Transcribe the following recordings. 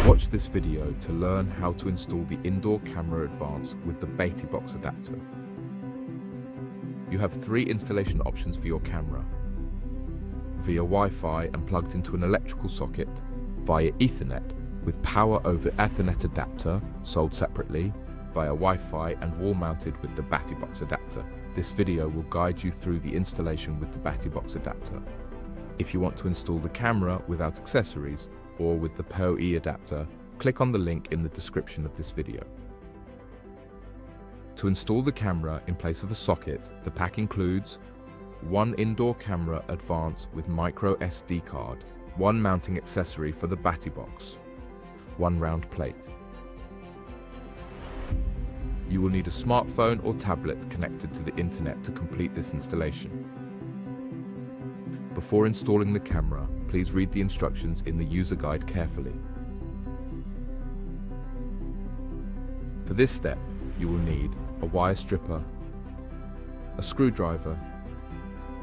Watch this video to learn how to install the Indoor Camera Advance with the Batibox adapter. You have 3 installation options for your camera: via Wi-Fi and plugged into an electrical socket, via Ethernet with power over Ethernet adapter sold separately, via Wi-Fi and wall-mounted with the Batibox adapter. This video will guide you through the installation with the Batibox adapter. If you want to install the camera without accessories or with the PoE adapter, click on the link in the description of this video. To install the camera in place of a socket, the pack includes 1 Indoor Camera Advance with micro SD card, 1 mounting accessory for the Batibox, 1 round plate. You will need a smartphone or tablet connected to the internet to complete this installation. Before installing the camera, please read the instructions in the user guide carefully. For this step, you will need a wire stripper, a screwdriver,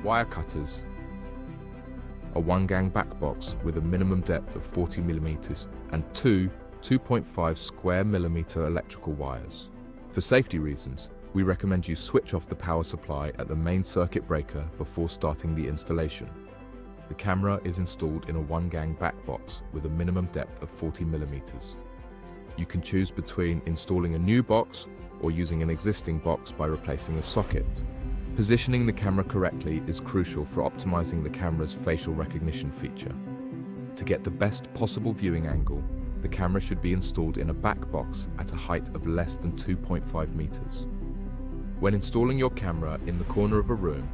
wire cutters, a 1-gang back box with a minimum depth of 40 mm and 2 2.5 square millimeter electrical wires. For safety reasons, we recommend you switch off the power supply at the main circuit breaker before starting the installation. The camera is installed in a 1-gang back box with a minimum depth of 40 mm. You can choose between installing a new box or using an existing box by replacing a socket. Positioning the camera correctly is crucial for optimizing the camera's facial recognition feature. To get the best possible viewing angle, the camera should be installed in a back box at a height of less than 2.5 meters. When installing your camera in the corner of a room,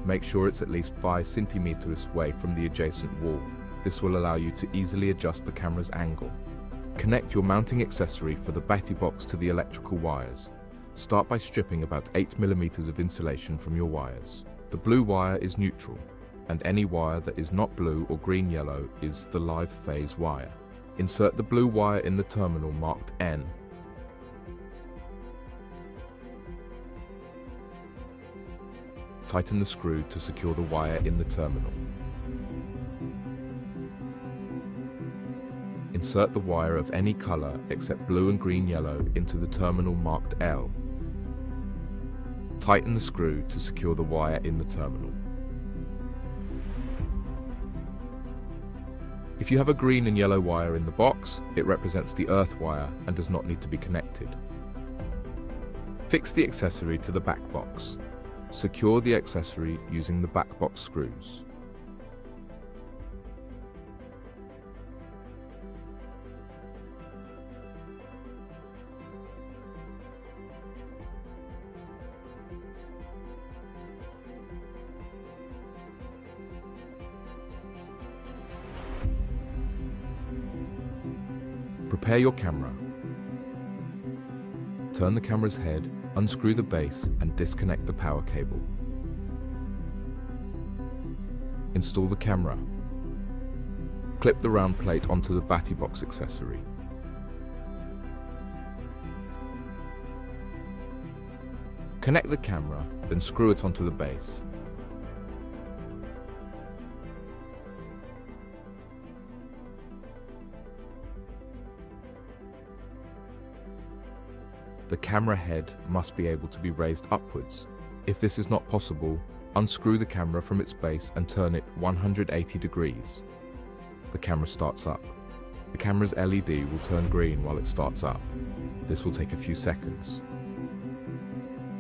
make sure it's at least 5 centimeters away from the adjacent wall. This will allow you to easily adjust the camera's angle. Connect your mounting accessory for the Batibox to the electrical wires. Start by stripping about 8 mm of insulation from your wires. The blue wire is neutral, and any wire that is not blue or green-yellow is the live phase wire. Insert the blue wire in the terminal marked N. Tighten the screw to secure the wire in the terminal. Insert the wire of any color except blue and green-yellow into the terminal marked L. Tighten the screw to secure the wire in the terminal. If you have a green and yellow wire in the box, it represents the earth wire and does not need to be connected. Fix the accessory to the back box. Secure the accessory using the back box screws. Prepare your camera. Turn the camera's head, unscrew the base and disconnect the power cable. Install the camera. Clip the round plate onto the Batibox accessory. Connect the camera, then screw it onto the base. The camera head must be able to be raised upwards. If this is not possible, unscrew the camera from its base and turn it 180 degrees. The camera starts up. The camera's LED will turn green while it starts up. This will take a few seconds.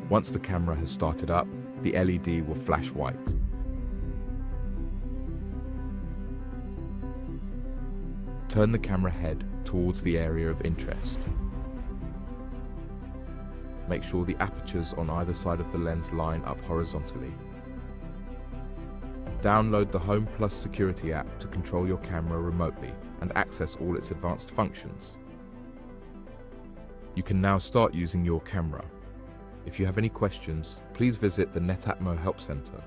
Once the camera has started up, the LED will flash white. Turn the camera head towards the area of interest. Make sure the apertures on either side of the lens line up horizontally. Download the Home Plus security app to control your camera remotely and access all its advanced functions. You can now start using your camera. If you have any questions, please visit the Netatmo Help Center.